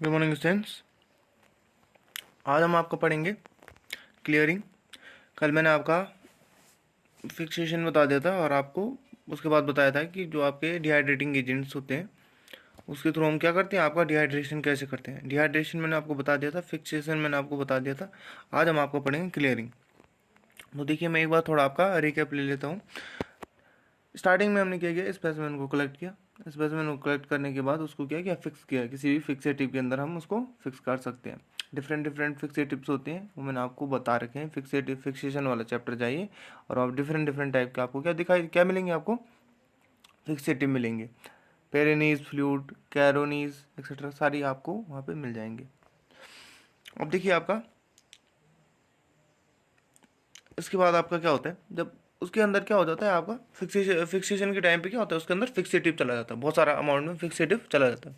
Good morning students. आज हम आपको पढ़ेंगे क्लियरिंग। कल मैंने आपका फिक्सेशन बता दिया था और आपको उसके बाद बताया था कि जो आपके डिहाइड्रेटिंग एजेंट्स होते हैं उसके थ्रू हम क्या करते हैं, आपका डिहाइड्रेशन कैसे करते हैं। डिहाइड्रेशन मैंने आपको बता दिया था, फिक्सेशन मैंने आपको बता दिया था। आज हम आपको पढ़ेंगे क्लियरिंग। तो देखिए, मैं एक बार थोड़ा आपका रिकैप ले लेता हूँ। स्टार्टिंग में हमने क्या किया, स्पेसिमेन को कलेक्ट किया। स्पेसिमेन को कलेक्ट करने के बाद उसको क्या किया, फिक्स किया। किसी भी फिक्सेटिव के अंदर हम उसको फिक्स कर सकते हैं। डिफरेंट डिफरेंट फिक्सेटिव्स होते हैं, वो मैंने आपको बता रखे हैं। फिक्सेटिव फिक्सेशन वाला चैप्टर जाइए और आप डिफरेंट डिफरेंट टाइप के आपको क्या मिलेंगे, आपको फिक्सेटिव मिलेंगे। पेरेनीज, फ्लूइड, कैरोनीज एक्सेट्रा सारी आपको वहाँ पे मिल जाएंगे। अब देखिए आपका इसके बाद आपका क्या होता है, जब उसके अंदर क्या हो जाता है आपका फिक्सेशन के टाइम पे क्या होता है, उसके अंदर फिक्सेटिव चला जाता है। बहुत सारा अमाउंट में फिक्सेटिव चला जाता है।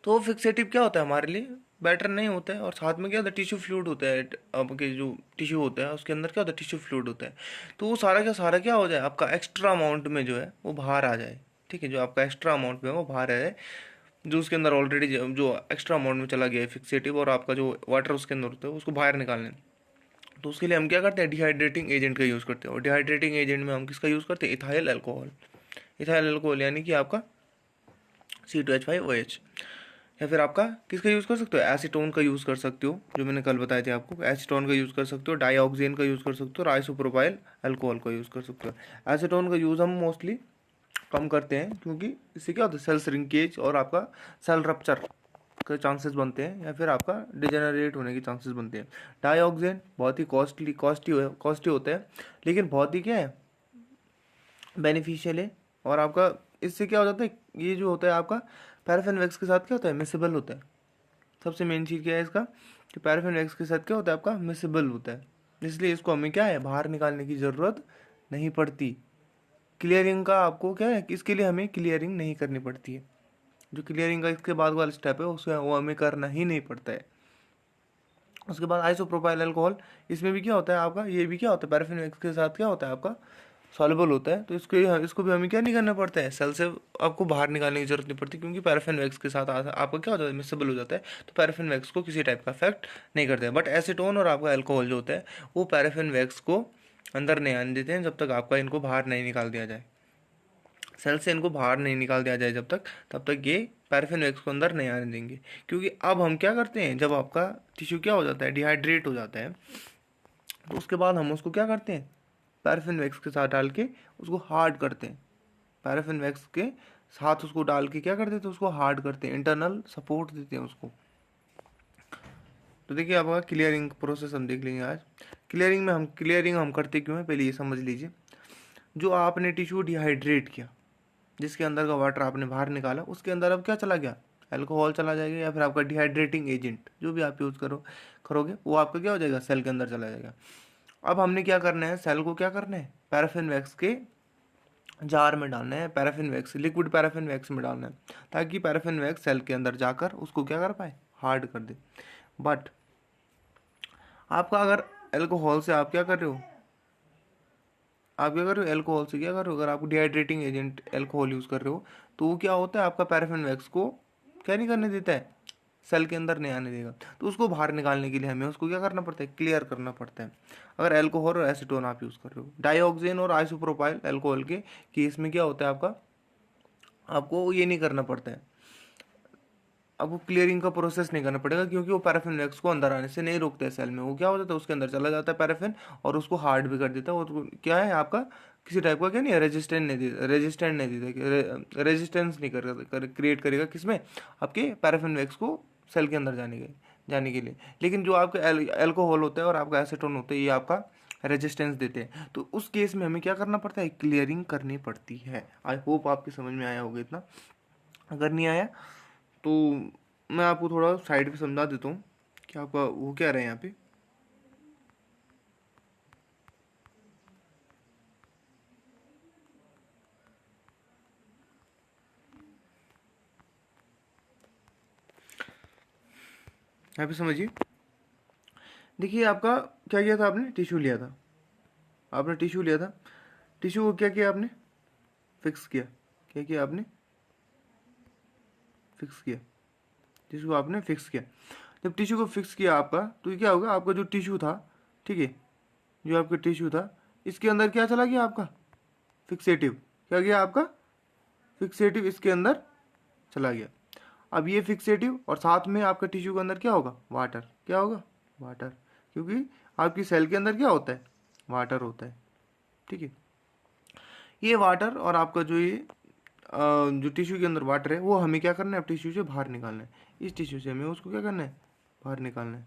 तो वो फिक्सेटिव क्या होता है, हमारे लिए बेटर नहीं होता है। और साथ में क्या होता है, टिश्यू फ्लूइड होता है। आपके जो टिश्यू होता है उसके अंदर क्या होता है, टिश्यू फ्लूइड होता है। तो वो सारा क्या हो जाए, आपका एक्स्ट्रा अमाउंट में जो है वो बाहर आ जाए। ठीक है, जो आपका एक्स्ट्रा अमाउंट में है वो बाहर आ जाए, जो उसके अंदर ऑलरेडी जो एक्स्ट्रा अमाउंट में चला गया है फिक्सेटिव, और आपका जो वाटर उसके अंदर होता है उसको बाहर निकालने। तो उसके लिए हम क्या करते हैं, डिहाइड्रेटिंग एजेंट का यूज़ करते हैं। और डिहाइड्रेटिंग एजेंट में हम किसका यूज़ करते हैं, इथाइल अल्कोहल। इथाइल अल्कोहल यानी कि आपका C2H5OH। या फिर आपका किसका यूज़ कर सकते हो, एसीटोन का यूज़ कर सकते हो, जो मैंने कल बताए थे आपको। एसीटोन का यूज़ कर सकते हो, डाईऑक्सेन का यूज़ कर सकते हो, और आइसोप्रोपाइल अल्कोहल का यूज़ कर सकते हो। एसीटोन का यूज़ हम मोस्टली कम करते हैं, क्योंकि इससे क्या होता है, सेल श्रिंकेज और आपका सेल रप्चर के चांसेस बनते हैं, या फिर आपका डिजेनरेट होने के चांसेस बनते हैं। डाईऑक्सेन बहुत ही कॉस्टली होता है, लेकिन बहुत ही क्या है, बेनिफिशियल है। और आपका इससे क्या हो जाता है, ये जो होता है आपका पैराफिन वैक्स के साथ क्या होता है, मिसेबल होता है। सबसे मेन चीज़ क्या है इसका, कि पैराफिन वैक्स के साथ क्या होता है, आपका मिसेबल होता है। इसलिए इसको हमें क्या है, बाहर निकालने की ज़रूरत नहीं पड़ती। क्लियरिंग का आपको क्या है कि इसके लिए हमें क्लियरिंग नहीं करनी पड़ती है। जो क्लियरिंग का इसके बाद वाला स्टेप है उसमें वो हमें करना ही नहीं पड़ता है। उसके बाद आइसोप्रोपाइल अल्कोहल, इसमें भी क्या होता है आपका, ये भी क्या होता है, पैराफिन वैक्स के साथ क्या होता है आपका सॉल्युबल होता है। तो इसको भी हमें क्या नहीं करना पड़ता है, सेल से आपको बाहर निकालने की जरूरत नहीं पड़ती, क्योंकि पैराफिन वैक्स के साथ आपका क्या होता है, मिसेबल हो जाता है। तो पैराफिन वैक्स को किसी टाइप का इफेक्ट नहीं करते हैं। बट एसीटोन और आपका अल्कोहल जो होता है वो पैराफिन वैक्स को अंदर नहीं आने देते हैं, जब तक आपका इनको बाहर नहीं निकाल दिया जाए। सेल से इनको बाहर नहीं निकाल दिया जाए जब तक, तब तक ये पैराफिन वैक्स को अंदर नहीं आने देंगे। क्योंकि अब हम क्या करते हैं, जब आपका टिश्यू क्या हो जाता है, डिहाइड्रेट हो जाता है, तो उसके बाद हम उसको क्या करते हैं, पैराफिन वैक्स के साथ डाल के उसको हार्ड करते हैं। पैराफिन वैक्स के साथ उसको डाल के क्या करते थे, उसको हार्ड करते हैं, इंटरनल सपोर्ट देते हैं उसको। तो देखिए आपका क्लियरिंग प्रोसेस हम देख लेंगे आज। क्लियरिंग हम करते क्यों हैं, पहले ये समझ लीजिए। जो आपने टिश्यू डिहाइड्रेट किया, जिसके अंदर का वाटर आपने बाहर निकाला, उसके अंदर अब क्या चला गया, अल्कोहल चला जाएगा, या फिर आपका डिहाइड्रेटिंग एजेंट जो भी आप यूज़ करोगे वो आपका क्या हो जाएगा, सेल के अंदर चला जाएगा। अब हमने क्या करना है, सेल को क्या करना है, पैराफिन वैक्स के जार में डालना है। Paraffin wax, liquid paraffin wax में डालना है, ताकि पैराफिन वैक्स सेल के अंदर जाकर उसको क्या कर पाए, हार्ड कर दे। बट आपका अगर एल्कोहल से आप क्या कर रहे हो, एल्कोहल से क्या कर रहे हो, अगर आप डिहाइड्रेटिंग एजेंट एल्कोहल यूज़ कर रहे हो, तो वो क्या होता है, आपका पैराफिन वैक्स को क्या नहीं करने देता है, सेल के अंदर नहीं आने देगा। तो उसको बाहर निकालने के लिए हमें उसको क्या करना पड़ता है, क्लियर करना पड़ता है। अगर एल्कोहल और एसीटोन आप यूज़ कर रहे हो, डाईऑक्सेन और आइसोप्रोपाइल अल्कोहल के केस में क्या होता है, आपको ये नहीं करना पड़ता है, आपको क्लियरिंग का प्रोसेस नहीं करना पड़ेगा, क्योंकि वो पैराफिन वैक्स को अंदर आने से नहीं रोकता है सेल में। वो क्या हो जाता है, उसके अंदर चला जाता है पैराफिन, और उसको हार्ड भी कर देता है। और क्या है आपका, किसी टाइप का क्या नहीं है, रेजिस्टेंस नहीं क्रिएट करेगा, किसमें, आपके पैराफिन वैक्स को सेल के अंदर जाने के लिए। लेकिन जो आपका एल्कोहल होता है और आपका एसीटोन होता है, ये आपका रेजिस्टेंस देते हैं। तो उस केस में हमें क्या करना पड़ता है, क्लियरिंग करनी पड़ती है। आई होप आपकी समझ में आया होगा इतना। अगर नहीं आया तो मैं आपको थोड़ा साइड पे समझा देता हूँ कि आपका वो क्या रहा है यहाँ पे। यहाँ पे समझिए, देखिए आपका क्या किया था, आपने टिश्यू लिया था। टिश्यू को क्या किया आपने, फिक्स किया। क्या किया आपने, फिक्स किया। टिश्यू आपने फिक्स किया। जब टिश्यू को फिक्स किया आपका, तो ये क्या होगा, आपका जो टिश्यू था, ठीक है, जो आपका टिश्यू था, इसके अंदर क्या चला गया आपका, फिक्सेटिव। क्या गया आपका, फिक्सेटिव इसके अंदर चला गया। अब ये फिक्सेटिव और साथ में आपका टिश्यू के अंदर क्या होगा, वाटर। क्या होगा, वाटर, क्योंकि आपकी सेल के अंदर क्या होता है, वाटर होता है, ठीक है। ये वाटर और आपका जो ये जो टिश्यू के अंदर वाटर है, वो हमें क्या करना है, अब टिश्यू से बाहर निकालना है। इस टिश्यू से हमें उसको क्या करना है, बाहर निकालना है।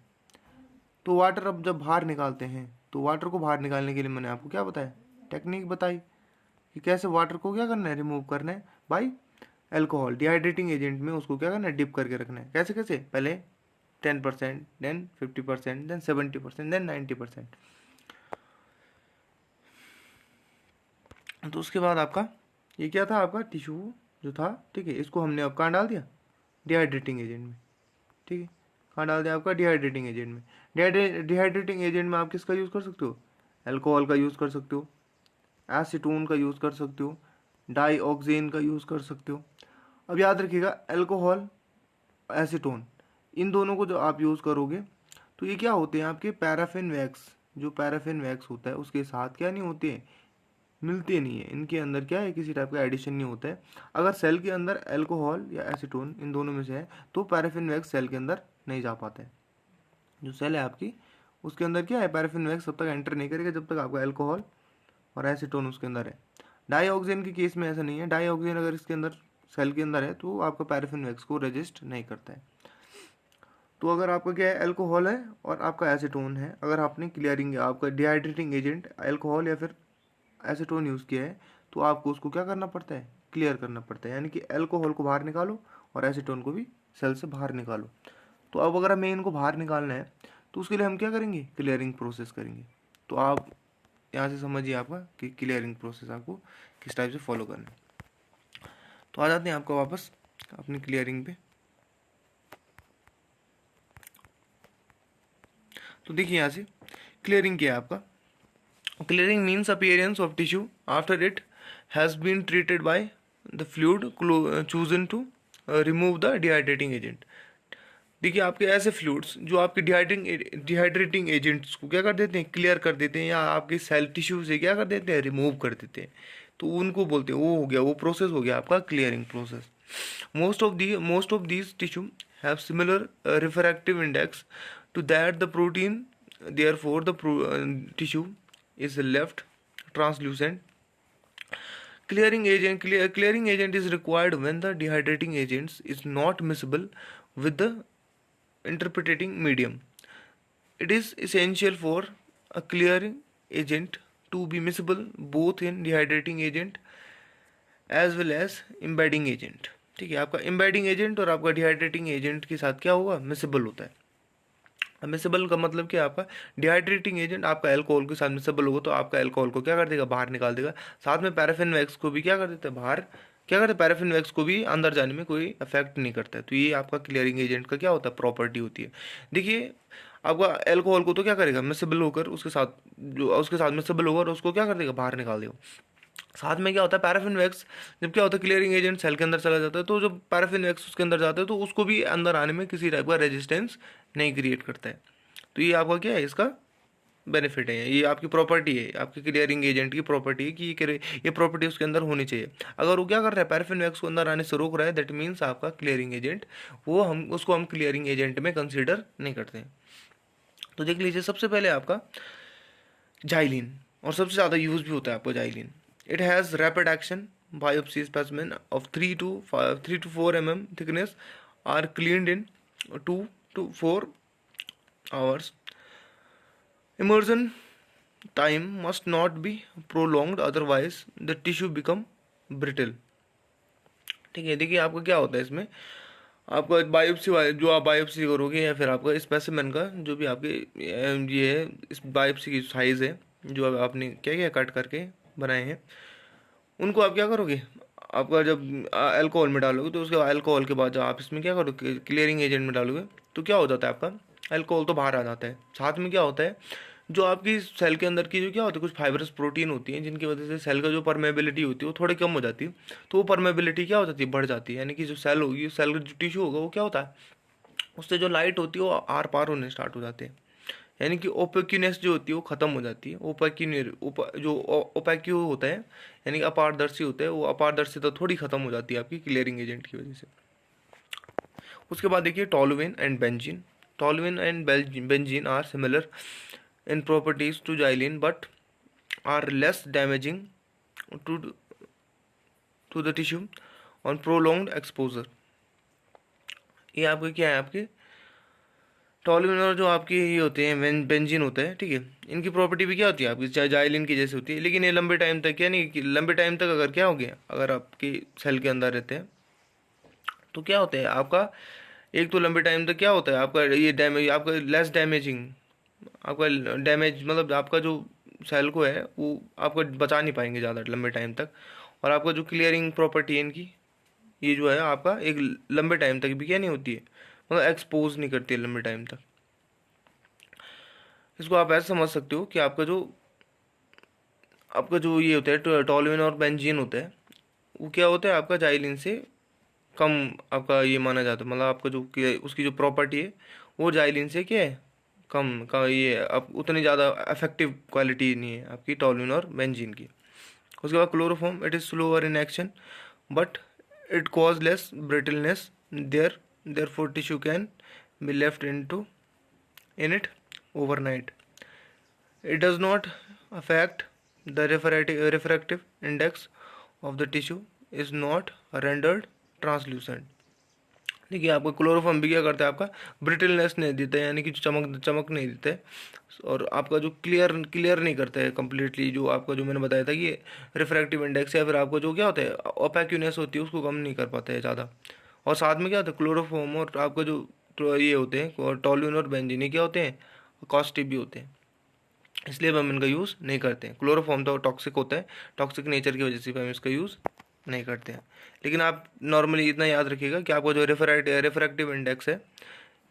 तो वाटर अब जब बाहर निकालते हैं, तो वाटर को बाहर निकालने के लिए मैंने आपको क्या बताया, टेक्निक बताई कि कैसे वाटर को क्या करना है, रिमूव करना है बाई अल्कोहल, डिहाइड्रेटिंग एजेंट में उसको क्या करना है, डिप करके रखना है। कैसे कैसे, पहले 10%, देन 50%, देन 70%, देन 90%। तो उसके बाद आपका ये क्या था, आपका टिश्यू जो था, ठीक है, इसको हमने अब कहाँ डाल दिया, डिहाइड्रेटिंग एजेंट में, ठीक है। कहाँ डाल दिया आपका, डिहाइड्रेटिंग एजेंट में। डिहाइड्रेटिंग एजेंट में आप किसका यूज़ कर सकते हो, अल्कोहल का यूज़ कर सकते हो, एसीटोन का यूज़ कर सकते हो, डाईऑक्सेन का यूज़ कर सकते हो। अब याद रखिएगा, अल्कोहल, एसीटोन, इन दोनों को जो आप यूज़ करोगे, तो ये क्या होते हैं आपके पैराफिन वैक्स, जो पैराफिन वैक्स होता है उसके साथ क्या नहीं होते हैं, मिलते नहीं है। इनके अंदर क्या है, किसी टाइप का एडिशन नहीं होता है। अगर सेल के अंदर अल्कोहल या एसीटोन इन दोनों में से है, तो पैराफिन वैक्स सेल के अंदर नहीं जा पाता है। जो सेल है आपकी, उसके अंदर क्या है, पैराफिन वैक्स तब तक एंटर नहीं करेगा जब तक आपका अल्कोहल और एसीटोन उसके अंदर है। डाईऑक्सेन के केस में ऐसा नहीं है। डाईऑक्सेन अगर इसके अंदर सेल के अंदर है, तो आपका पैराफिन वैक्स को रेजिस्ट नहीं करता है। तो अगर आपका क्या है, अल्कोहल है और आपका एसीटोन है, अगर आपने क्लियरिंग आपका डिहाइड्रेटिंग एजेंट अल्कोहल या फिर एसीटोन यूज़ किया है, तो आपको उसको क्या करना पड़ता है, क्लियर करना पड़ता है। यानी कि अल्कोहल को बाहर निकालो और एसीटोन को भी सेल से बाहर निकालो। तो अब अगर हमें इनको बाहर निकालना है, तो उसके लिए हम क्या करेंगे, क्लियरिंग प्रोसेस करेंगे। तो आप यहाँ से समझिए आपका कि क्लियरिंग प्रोसेस आपको किस टाइप से फॉलो करना है। तो आ जाते हैं आपको वापस अपनी क्लियरिंग पे। तो देखिए यहाँ से क्लियरिंग क्या है आपका, clearing means appearance of tissue after it has been treated by the fluid chosen to remove the dehydrating agent। देखिए आपके ऐसे फ्लूइड्स जो आपके डिहाइड्रेटिंग एजेंट्स को क्या कर देते हैं, क्लियर कर देते हैं, या आपके सेल टिश्यू से क्या कर देते हैं, रिमूव कर देते हैं। तो उनको बोलते हैं, वो हो गया, वो प्रोसेस हो गया आपका clearing process. Most of these tissue have similar refractive index to that the protein, therefore the tissue is left translucent। Clearing agent is required when the dehydrating agent is not miscible with the interpreting medium। It is essential for a clearing agent to be miscible both in dehydrating agent as well as embedding agent। ठीक है, आपका embedding agent और आपका dehydrating agent के साथ क्या होगा, miscible होता है। मिसेबल का मतलब क्या है, आपका डिहाइड्रेटिंग एजेंट आपका अल्कोहल के साथ मिसेबल होगा, तो आपका अल्कोहल को क्या कर देगा, बाहर निकाल देगा। साथ में पैराफिन वैक्स को भी क्या कर देता है, बाहर क्या करते हैं, पैराफिन वैक्स को भी अंदर जाने में कोई इफेक्ट नहीं करता है। तो ये आपका क्लियरिंग एजेंट का क्या होता है, प्रॉपर्टी होती है। देखिए आपका अल्कोहल को तो क्या करेगा, मिसेबल होकर उसके साथ मिसेबल होगा और उसको क्या कर देगा, बाहर निकाल देगा। साथ में क्या होता है, पैराफिन वैक्स जब क्या होता है, क्लियरिंग एजेंट सेल के अंदर चला जाता है, तो जब पैराफिन वैक्स उसके अंदर जाता है, तो उसको भी अंदर आने में किसी टाइप का रेजिस्टेंस नहीं क्रिएट करता है। तो ये आपका क्या है, इसका बेनिफिट है, ये आपकी प्रॉपर्टी है, आपकी क्लियरिंग एजेंट की प्रॉपर्टी है कि ये प्रॉपर्टी उसके अंदर होनी चाहिए। अगर वो क्या कर रहा है, पैराफिन वैक्स को अंदर आने से रोक रहा है, दैट मीन्स आपका क्लियरिंग एजेंट, वो हम क्लियरिंग एजेंट में कंसिडर नहीं करते हैं। तो देख लीजिए, सबसे पहले आपका जाइलिन, और सबसे ज़्यादा यूज भी होता है आपको xylene. It has rapid action, biopsy specimen of 3 to 4 mm thickness are cleaned in 2 to 4 hours। Immersion time must not be prolonged, otherwise the tissue become brittle। ठीक है, देखिए आपका क्या होता है इसमें, आपका बायोप्सी जो आप बायोप्सी करोगे, या फिर आपका स्पेसिमेन का जो भी आपके ये है, इस बायोप्सी की साइज़ है जो आपने क्या क्या कट करके बनाए हैं, उनको आप क्या करोगे, आपका जब अल्कोहल में डालोगे, तो उसके अल्कोहल के बाद जब आप इसमें क्या करोगे, क्लियरिंग एजेंट में डालोगे, तो क्या हो जाता है, आपका अल्कोहल तो बाहर आ जाता है। साथ में क्या होता है, जो आपकी सेल के अंदर की जो क्या होती है, कुछ फाइबरस प्रोटीन होती हैं, जिनकी वजह से सेल का जो परमेबिलिटी होती है वो थोड़ी कम हो जाती है। तो वो परमेबिलिटी क्या हो जाती है, बढ़ जाती है। यानी कि जो सेल होगी, सेल का जो टिश्यू होगा वो क्या होता है, उससे जो लाइट होती है वो आर पार होने स्टार्ट हो जाते हैं, यानी कि ओपेक्यूनेस जो होती है वो ख़त्म हो जाती है। जो ओपेक्यू होता है यानी कि अपारदर्शी होता है, वो अपारदर्शिता थोड़ी ख़त्म हो जाती है आपकी क्लियरिंग एजेंट की वजह से। उसके बाद देखिए toluene and benzene. Toluene and benzene are similar in properties to xylene but are less damaging to to the tissue on prolonged exposure. ये आपके क्या है, आपके टॉलुइन और जो आपकी ये होते हैं बेंजीन होता है, ठीक है, इनकी प्रॉपर्टी भी क्या होती है आपकी जाइलिन की जैसे होती है, लेकिन ये लंबे टाइम तक क्या नहीं कि लंबे टाइम तक अगर क्या हो गया, अगर आपकी सेल के अंदर रहते हैं तो क्या होता है आपका, एक तो लंबे टाइम तक क्या होता है आपका ये डैमेज, आपका लेस डैमेजिंग, आपका डैमेज मतलब आपका जो सेल को है वो आपको बचा नहीं पाएंगे ज़्यादा लंबे टाइम तक। और आपका जो क्लियरिंग प्रॉपर्टी है इनकी, ये जो है आपका एक लंबे टाइम तक भी क्या नहीं होती है, मतलब एक्सपोज नहीं करती है लंबे टाइम तक। इसको आप ऐसे समझ सकते हो कि आपका जो ये होता है टॉलुइन और बेंजीन होता है, वो क्या होता है आपका जाइलिन से कम आपका ये माना जाता है, मतलब आपका जो उसकी जो प्रॉपर्टी है वो जाइलिन से क्या है कम का, ये अब उतनी ज़्यादा इफेक्टिव क्वालिटी नहीं है आपकी टॉलुइन और बेंजीन की। उसके बाद chloroform, it is slower in action but it cause less brittleness therefore tissue can be left in it overnight. It does not affect the refractive index of the tissue is not rendered translucent. देखिए आपको chloroform भी क्या करता है, आपका brittleness नहीं देता है, यानी कि चमक चमक नहीं देता है, और आपका जो क्लियर नहीं करता है कम्प्लीटली, जो आपका जो मैंने बताया था कि रिफ्रैक्टिव इंडेक्स या फिर आपको जो क्या होता है ओपेक्यूनेस होती है उसको कम नहीं कर पाता है ज़्यादा। और साथ में क्या होता है क्लोरोफॉर्म और आपका जो ये होते हैं टॉलुइन और बेंजीन, ये क्या होते हैं कॉस्टिव भी होते हैं, इसलिए हम इनका यूज़ नहीं करते हैं। क्लोरोफॉर्म तो टॉक्सिक होता है, टॉक्सिक नेचर की वजह से हम इसका यूज़ नहीं करते हैं। लेकिन आप नॉर्मली इतना याद रखिएगा कि आपको जो रिफ्रैक्टिव इंडेक्स है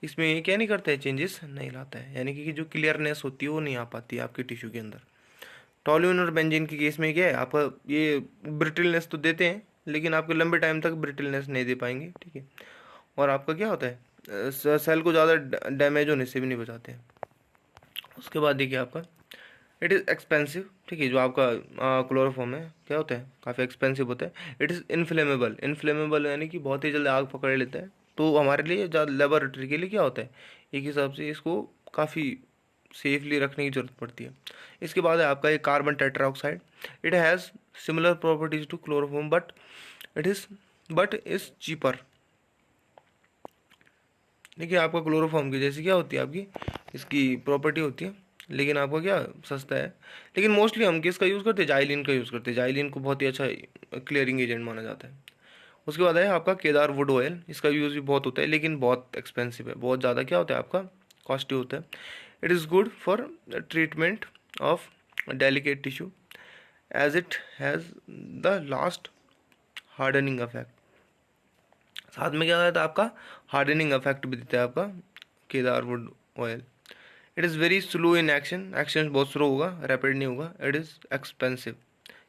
इसमें ये क्या नहीं करते हैं, चेंजेस नहीं लाता है, यानी कि जो क्लियरनेस होती है वो नहीं आ पाती है आपके टिश्यू के अंदर। टॉलुइन और बेंजीन के केस में क्या है आपका ये ब्रिटलनेस तो देते हैं लेकिन आपके लंबे टाइम तक ब्रिटलनेस नहीं दे पाएंगे, ठीक है। और आपका क्या होता है सेल को ज़्यादा डैमेज होने से भी नहीं बचाते हैं। उसके बाद देखिए आपका इट इज़ एक्सपेंसिव, ठीक है, जो आपका क्लोरोफॉर्म है क्या होता है काफ़ी एक्सपेंसिव होता है। इट इज़ इनफ्लेमेबल यानी कि बहुत ही जल्दी आग पकड़ लेता है, तो हमारे लिए ज़्यादा लेबोरेटरी के लिए क्या होता है एक हिसाब से इसको काफ़ी सेफली रखने की ज़रूरत पड़ती है। इसके बाद है आपका एक carbon tetraoxide. It has similar properties to chloroform but is cheaper. देखिए आपका क्लोरोफॉर्म की जैसी क्या होती है आपकी इसकी प्रॉपर्टी होती है, लेकिन आपका क्या सस्ता है। लेकिन मोस्टली हम किसका यूज़ करते हैं, जाइलिन का यूज़ करते हैं, जाइलिन को बहुत ही अच्छा क्लियरिंग एजेंट माना जाता है। उसके बाद है आपका केदार वुड ऑयल, इसका यूज़ भी बहुत होता है लेकिन बहुत एक्सपेंसिव है, बहुत ज़्यादा क्या होता है आपका कॉस्टली होता है। It is good for treatment of delicate tissue as it has the last hardening effect. साथ में क्या होता है आपका हार्डनिंग इफेक्ट भी देता है आपका cedar wood oil. It is very slow in action बहुत स्लो होगा, रैपिड नहीं होगा। It is expensive.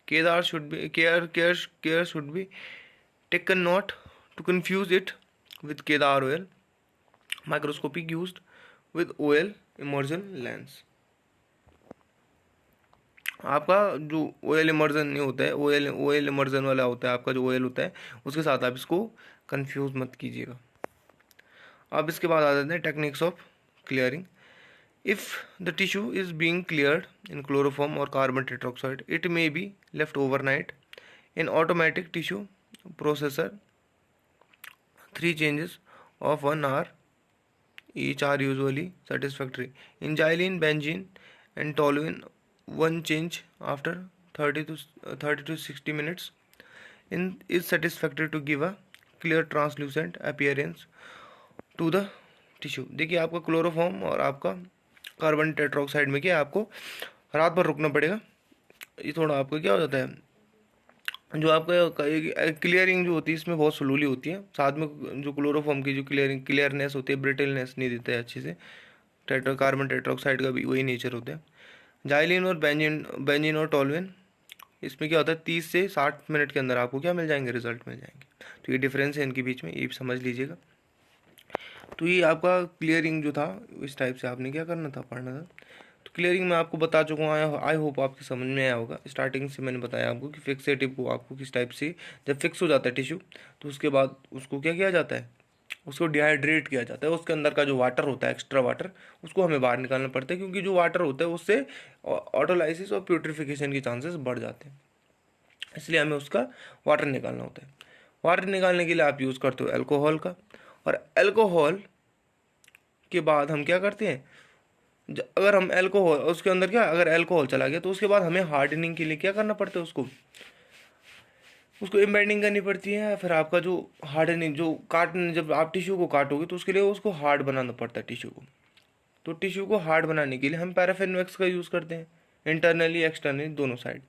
Cedar should be care should be taken not to confuse it with cedar oil microscopic used with oil immersion lens. आपका जो oil immersion नहीं होता है, oil immersion वाला होता है आपका जो ऑयल होता है उसके साथ आप इसको कंफ्यूज मत कीजिएगा। अब इसके बाद आ जाते हैं techniques of clearing. If the tissue is being cleared in chloroform or carbon tetroxide, it may be left overnight. In automatic tissue processor, 3 changes of 1 hour each are usually satisfactory. In xylene, benzene, and toluene, 1 change after 30 to 60 minutes is satisfactory to give a clear translucent appearance to the tissue. देखिए आपका chloroform और आपका carbon tetroxide में क्या आपको रात भर रुकना पड़ेगा, ये थोड़ा आपको क्या हो जाता है जो आपका क्लियरिंग जो होती है इसमें बहुत स्लोली होती है। साथ में जो क्लोरोफॉर्म की जो क्लियरनेस होती है ब्रिटलनेस नहीं देता है अच्छे से। कार्बन टेट्रोक्साइड का भी वही नेचर होता है। जाइलिन और बेंजीन और टॉलुइन इसमें क्या होता है 30 से 60 मिनट के अंदर आपको क्या मिल जाएंगे, रिजल्ट मिल जाएंगे। तो ये डिफरेंस है इनके बीच में, ये समझ लीजिएगा। तो ये आपका क्लियरिंग जो था इस टाइप से आपने क्या करना था, पढ़ना था। तो क्लियरिंग मैं आपको बता चुका हूँ, आई होप आपकी समझ में आया होगा। स्टार्टिंग से मैंने बताया आपको कि फिक्सेटिव को आपको किस टाइप से, जब फिक्स हो जाता है टिश्यू तो उसके बाद उसको क्या किया जाता है, उसको डिहाइड्रेट किया जाता है। उसके अंदर का जो वाटर होता है, एक्स्ट्रा वाटर, उसको हमें बाहर निकालना पड़ता है, क्योंकि जो वाटर होता है उससे ऑटोलाइसिस और प्यूट्रिफिकेशन के चांसेस बढ़ जाते हैं, इसलिए हमें उसका वाटर निकालना होता है। वाटर निकालने के लिए आप यूज़ करते हो अल्कोहल का, और अल्कोहल के बाद हम क्या करते हैं, अगर हम अल्कोहल उसके अंदर क्या, अगर अल्कोहल चला गया तो उसके बाद हमें हार्डनिंग के लिए क्या करना पड़ता है, उसको एम्बेडिंग करनी पड़ती है। फिर आपका जो हार्डनिंग, जो काटने, जब आप टिश्यू को काटोगे तो उसके लिए उसको हार्ड बनाना पड़ता है टिश्यू को। तो टिश्यू को हार्ड बनाने के लिए हम पैराफिन वैक्स का यूज़ करते हैं, इंटरनली एक्सटर्नली दोनों साइड।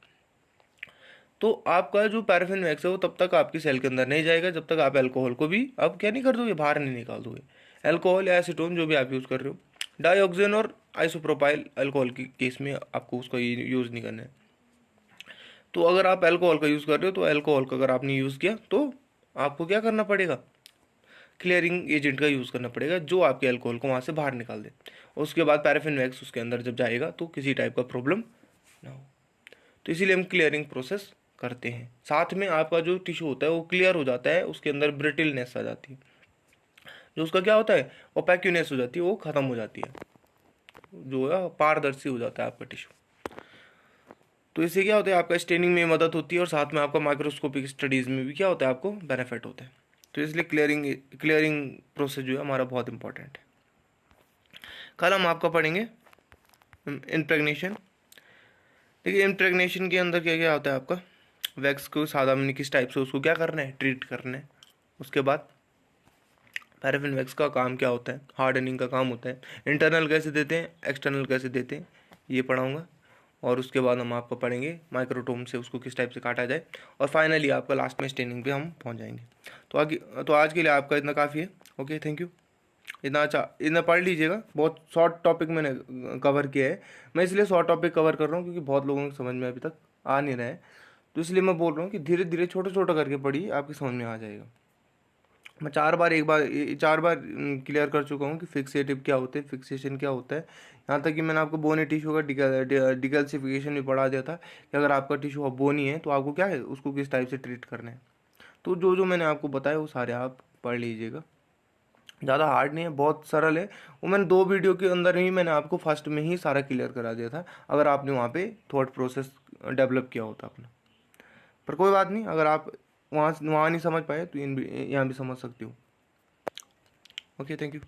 तो आपका जो पैराफिन वैक्स है वो तब तक आपकी सेल के अंदर नहीं जाएगा जब तक आप अल्कोहल को भी आप क्या नहीं कर दोगे, बाहर नहीं निकाल दोगे। अल्कोहल या एसीटोन जो भी आप यूज़ कर रहे हो, डाइऑक्सिन और आइसोप्रोपाइल अल्कोहल की केस में आपको उसका यूज़ नहीं करना है। तो अगर आप अल्कोहल का यूज़ कर रहे हो तो अल्कोहल का अगर आपने यूज़ किया तो आपको क्या करना पड़ेगा, क्लियरिंग एजेंट का यूज़ करना पड़ेगा जो आपके अल्कोहल को वहाँ से बाहर निकाल दे। उसके बाद पैराफिन वैक्स उसके अंदर जब जाएगा तो किसी टाइप का प्रॉब्लम ना हो। तो इसीलिए हम क्लियरिंग प्रोसेस करते हैं। साथ में आपका जो टिश्यू होता है वो क्लियर हो जाता है, उसके अंदर ब्रिटिलनेस आ जाती है, जो उसका क्या होता है ओपैक्यूनेस हो जाती है, वो ख़त्म हो जाती है, जो है पारदर्शी हो जाता है आपका टिश्यू। तो इससे क्या होता है, आपका स्टेनिंग में मदद होती है और साथ में आपका माइक्रोस्कोपिक स्टडीज़ में भी क्या होता है, आपको बेनिफिट होता है। तो इसलिए क्लियरिंग प्रोसेस जो है हमारा बहुत इंपॉर्टेंट है। कल हम आपका पढ़ेंगे इम्प्रेगनेशन। देखिए इम्प्रेगनेशन के अंदर क्या क्या होता है, आपका वैक्स को सादा में किस टाइप से उसको क्या करना है, ट्रीट करना है। उसके बाद पैराफिन वैक्स का काम क्या होता है, हार्डनिंग का काम होता है। इंटरनल कैसे देते हैं, एक्सटर्नल कैसे देते हैं, ये पढ़ाऊँगा। और उसके बाद हम आपको पढ़ेंगे माइक्रोटोम से उसको किस टाइप से काटा जाए, और फाइनली आपका लास्ट में स्टेनिंग पे हम पहुंच जाएंगे। तो आज के लिए आपका इतना काफ़ी है। Okay, thank you. इतना पढ़ लीजिएगा, बहुत शॉर्ट टॉपिक मैंने कवर किया है। मैं इसलिए शॉर्ट टॉपिक कवर कर रहा हूँ क्योंकि बहुत लोगों को समझ में अभी तक आ नहीं रहा है, तो इसलिए मैं बोल रहा हूँ कि धीरे धीरे छोटा छोटा करके पढ़िए, आपकी समझ में आ जाएगा। मैं चार बार क्लियर कर चुका हूँ कि फिक्सेटिव क्या होते हैं, फिक्सेशन क्या होता है। यहाँ तक कि मैंने आपको बोनी टिश्यू का डिकैल्सिफिकेशन भी पढ़ा दिया था कि अगर आपका टिश्यू बोनी है तो आपको क्या है, उसको किस टाइप से ट्रीट करना है। तो जो जो मैंने आपको बताया वो सारे आप पढ़ लीजिएगा, ज़्यादा हार्ड नहीं है, बहुत सरल है। वो मैंने 2 वीडियो के अंदर ही मैंने आपको फर्स्ट में ही सारा क्लियर करा दिया था, अगर आपने वहाँ पे थॉट प्रोसेस डेवलप किया होता अपना। पर कोई बात नहीं, अगर आप वहाँ नहीं समझ पाए तो यहाँ भी समझ सकते हो। Okay, thank you.